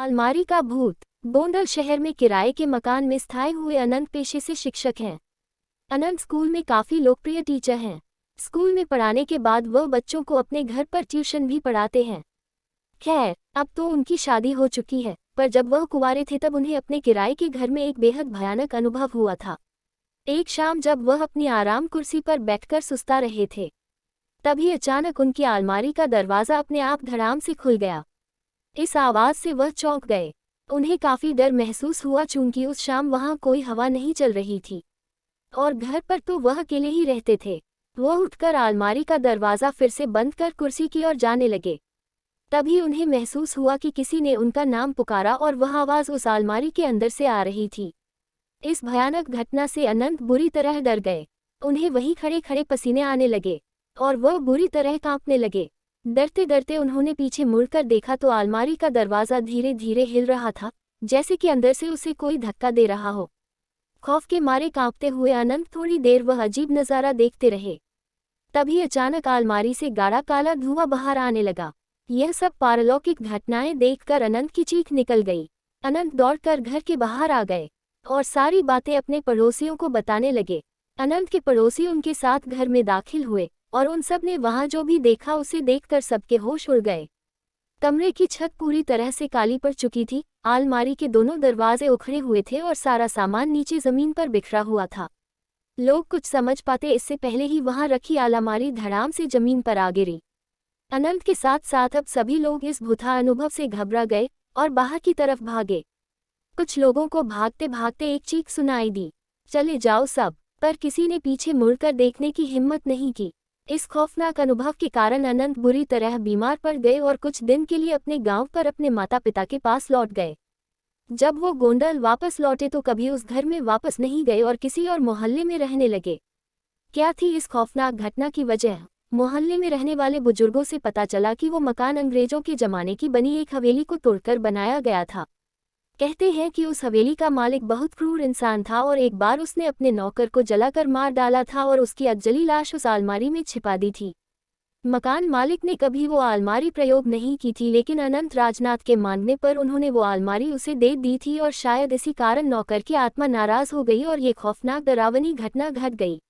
अलमारी का भूत। गोंडल शहर में किराए के मकान में स्थायी हुए अनंत पेशे से शिक्षक हैं। अनंत स्कूल में काफ़ी लोकप्रिय टीचर हैं। स्कूल में पढ़ाने के बाद वह बच्चों को अपने घर पर ट्यूशन भी पढ़ाते हैं। खैर, अब तो उनकी शादी हो चुकी है, पर जब वह कुंवारे थे तब उन्हें अपने किराए के घर में एक बेहद भयानक अनुभव हुआ था। एक शाम जब वह अपनी आराम कुर्सी पर बैठकर सुस्ता रहे थे, तभी अचानक उनकी अलमारी का दरवाज़ा अपने आप धड़ाम से खुल गया। इस आवाज़ से वह चौंक गए। उन्हें काफ़ी डर महसूस हुआ चूंकि उस शाम वहाँ कोई हवा नहीं चल रही थी और घर पर तो वह अकेले ही रहते थे। वह उठकर अलमारी का दरवाज़ा फिर से बंद कर कुर्सी की ओर जाने लगे। तभी उन्हें महसूस हुआ कि किसी ने उनका नाम पुकारा और वह आवाज़ उस अलमारी के अंदर से आ रही थी। इस भयानक घटना से अनंत बुरी तरह डर गए। उन्हें वहीं खड़े खड़े पसीने आने लगे और वह बुरी तरह कांपने लगे। डरते डरते उन्होंने पीछे मुड़कर देखा तो अलमारी का दरवाज़ा धीरे धीरे हिल रहा था, जैसे कि अंदर से उसे कोई धक्का दे रहा हो। खौफ के मारे कांपते हुए अनंत थोड़ी देर वह अजीब नज़ारा देखते रहे। तभी अचानक अलमारी से गाढ़ा काला धुआं बाहर आने लगा। यह सब पारलौकिक घटनाएं देखकर अनंत की चीख निकल गई। अनंत दौड़कर घर के बाहर आ गए और सारी बातें अपने पड़ोसियों को बताने लगे। अनंत के पड़ोसी उनके साथ घर में दाखिल हुए और उन सब ने वहां जो भी देखा उसे देखकर सबके होश उड़ गए। कमरे की छत पूरी तरह से काली पड़ चुकी थी, अलमारी के दोनों दरवाजे उखड़े हुए थे और सारा सामान नीचे जमीन पर बिखरा हुआ था। लोग कुछ समझ पाते इससे पहले ही वहां रखी अलमारी धड़ाम से जमीन पर आ गिरी। अनंत के साथ साथ अब सभी लोग इस भूता अनुभव से घबरा गए और बाहर की तरफ भागे। कुछ लोगों को भागते भागते एक चीख सुनाई दी, चले जाओ सब, पर किसी ने पीछे मुड़कर देखने की हिम्मत नहीं की। इस खौफनाक अनुभव के कारण अनंत बुरी तरह बीमार पड़ गए और कुछ दिन के लिए अपने गांव पर अपने माता पिता के पास लौट गए। जब वो गोंडल वापस लौटे तो कभी उस घर में वापस नहीं गए और किसी और मोहल्ले में रहने लगे। क्या थी इस खौफनाक घटना की वजह? मोहल्ले में रहने वाले बुजुर्गों से पता चला कि वो मकान अंग्रेजों के जमाने की बनी एक हवेली को तोड़कर बनाया गया था। कहते हैं कि उस हवेली का मालिक बहुत क्रूर इंसान था और एक बार उसने अपने नौकर को जलाकर मार डाला था और उसकी अधजली लाश उस अलमारी में छिपा दी थी। मकान मालिक ने कभी वो अलमारी प्रयोग नहीं की थी, लेकिन अनंत राजनाथ के मांगने पर उन्होंने वो अलमारी उसे दे दी थी और शायद इसी कारण नौकर की आत्मा नाराज हो गई और ये खौफनाक डरावनी घटना घट गई।